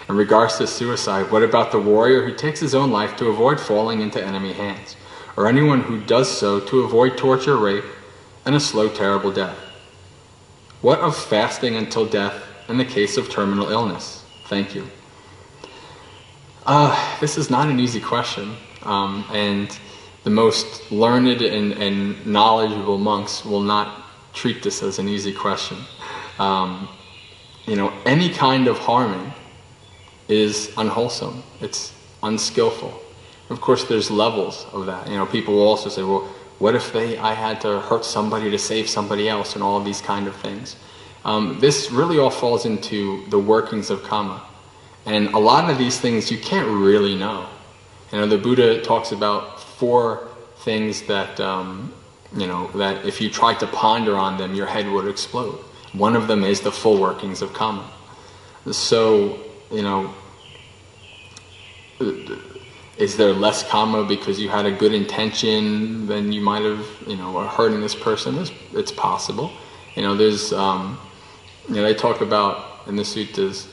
In regards to suicide, what about the warrior who takes his own life to avoid falling into enemy hands, or anyone who does so to avoid torture, rape, and a slow, terrible death? What of fasting until death in the case of terminal illness? Thank you. This is not an easy question, and the most learned and knowledgeable monks will not treat this as an easy question. Any kind of harming is unwholesome. It's unskillful. Of course, there's levels of that. People will also say, well, what if I had to hurt somebody to save somebody else, and all of these kind of things. This really all falls into the workings of Kamma. And a lot of these things you can't really know. The Buddha talks about 4 things that, that if you tried to ponder on them, your head would explode. One of them is the full workings of Kamma. So, is there less Kamma because you had a good intention than you might have, hurting this person? It's possible. There's, they talk about in the suttas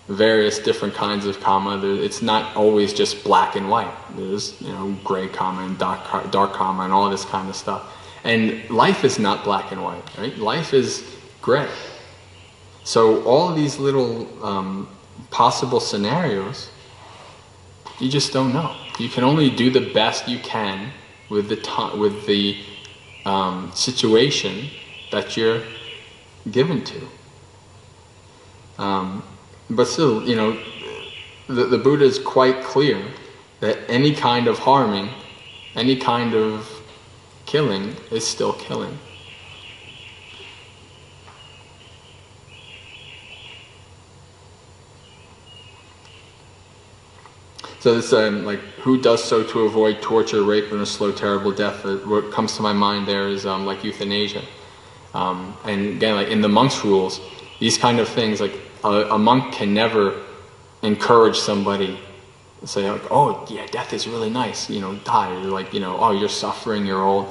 various different kinds of Kamma. It's not always just black and white. There's, gray Kamma and dark Kamma and all this kind of stuff. And life is not black and white, right? Life is gray. So all of these little possible scenarios, you just don't know. You can only do the best you can with the situation that you're given to. But still, the Buddha is quite clear that any kind of harming, any kind of killing is still killing. So this, who does so to avoid torture, rape, and a slow, terrible death? What comes to my mind there is euthanasia. And again, in the monks' rules, these kind of things, a monk can never encourage somebody to say, oh yeah, death is really nice, die. Oh, you're suffering, you're old,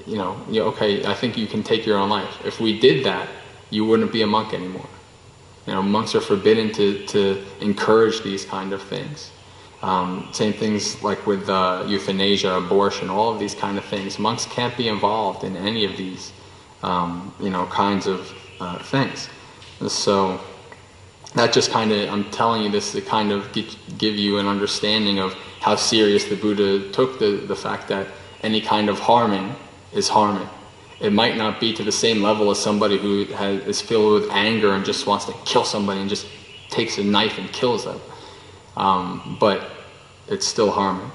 okay, I think you can take your own life. If we did that, you wouldn't be a monk anymore. Monks are forbidden to encourage these kind of things. Same things like with euthanasia, abortion, all of these kind of things. Monks can't be involved in any of these, kinds of things. So that just kind of, I'm telling you this to kind of give you an understanding of how serious the Buddha took the fact that any kind of harming is harming. It might not be to the same level as somebody who is filled with anger and just wants to kill somebody and just takes a knife and kills them. But it's still harming.